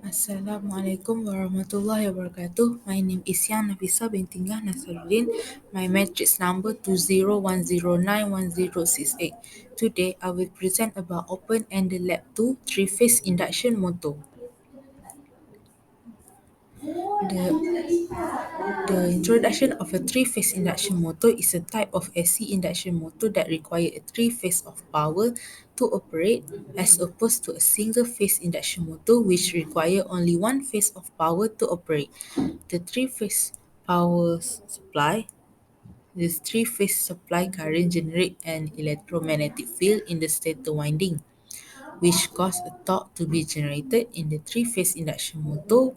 Assalamualaikum warahmatullahi wabarakatuh. My name is NAFISA binti NASARUDDIN. My matrix number 2010910668. Today, I will present about open-ended lab 2 three-phase induction motor. The introduction of a three-phase induction motor is a type of AC induction motor that requires a three-phase of power to operate, as opposed to a single-phase induction motor which requires only one phase of power to operate. The three-phase power supply This three-phase supply current generate an electromagnetic field in the stator winding, which cause a torque to be generated in the three-phase induction motor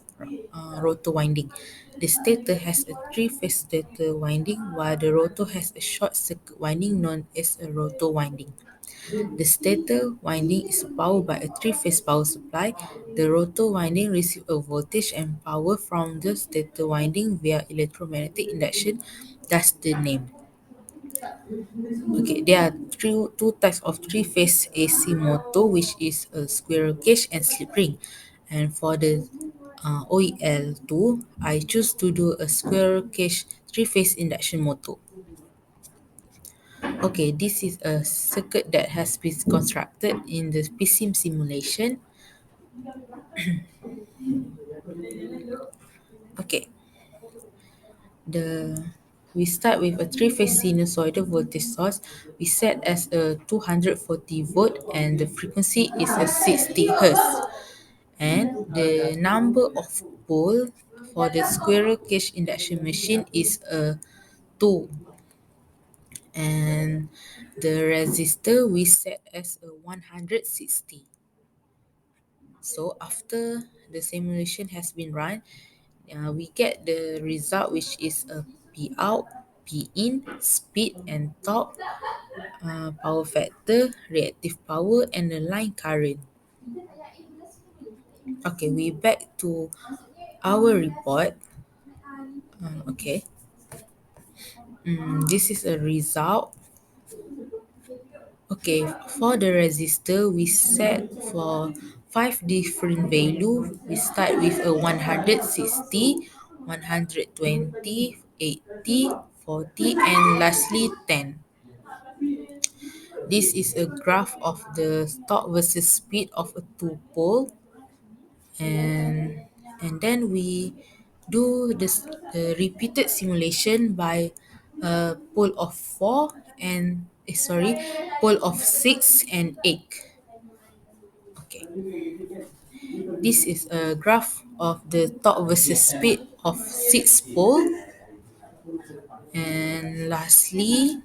rotor winding. The stator has a three-phase stator winding, while the rotor has a short-circuit winding known as a rotor winding. The stator winding is powered by a three-phase power supply. The rotor winding receives a voltage and power from the stator winding via electromagnetic induction, thus the name. Okay, there are two types of three-phase AC motor, which is a squirrel cage and slip ring. And for the OEL 2, I choose to do a squirrel cage three-phase induction motor. Okay, this is a circuit that has been constructed in the PSIM simulation. Okay, the we start with a three-phase sinusoidal voltage source. We set as a 240 volt and the frequency is a 60 hertz. And the number of pole for the squirrel cage induction machine is a 2. And the resistor we set as a 160. So after the simulation has been run, we get the result, which is a P out, P in, speed and torque, power factor, reactive power, and the line current. Okay, we back to our report. Okay, this is a result. Okay, for the resistor, we set for 5 different value. We start with a 160, 120, 80, 40, and lastly 10. This is a graph of the torque versus speed of a two pole, and then we do the repeated simulation by a pole of 4 and pole of 6 and 8. Okay, this is a graph of the torque versus speed of 6 pole, and lastly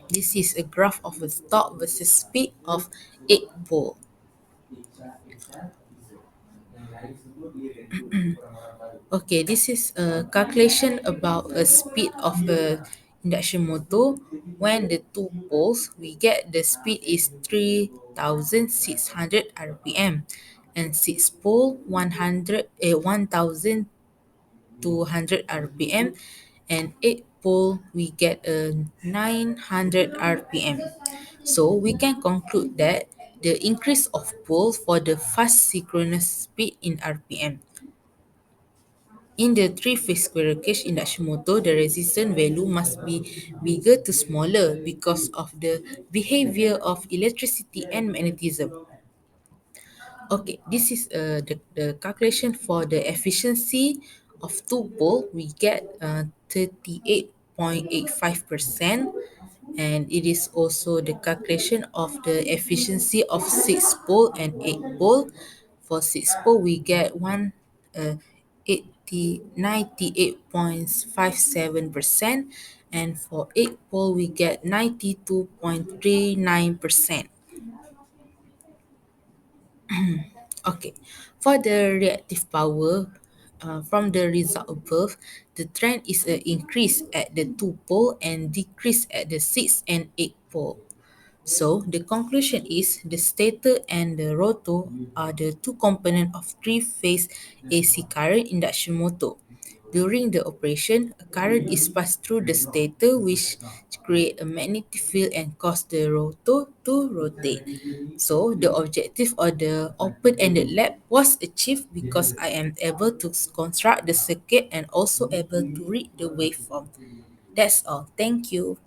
this is a graph of the torque versus speed of 8 pole. Okay, this is a calculation about a speed of a induction motor. When the two poles, we get the speed is 3,600 RPM, and six pole 1,200 RPM, and eight pole we get a 900 RPM. So we can conclude that the increase of pole for the fast synchronous speed in RPM. In the three-phase squirrel cage induction motor, the resistance value must be bigger to smaller because of the behavior of electricity and magnetism. Okay, this is the calculation for the efficiency of two pole. We get 38.85%, and it is also the calculation of the efficiency of six pole and eight pole. For six pole, we get 98.57%, and for eight pole, we get 92.39%. Okay, for the reactive power, from the result above, the trend is an increase at the two pole and decrease at the six and eight pole. So the conclusion is the stator and the rotor are the two components of three-phase AC current induction motor. During the operation, a current is passed through the stator which create a magnetic field and cause the rotor to rotate. So the objective of the open-ended lab was achieved because I am able to construct the circuit and also able to read the waveform. That's all. Thank you.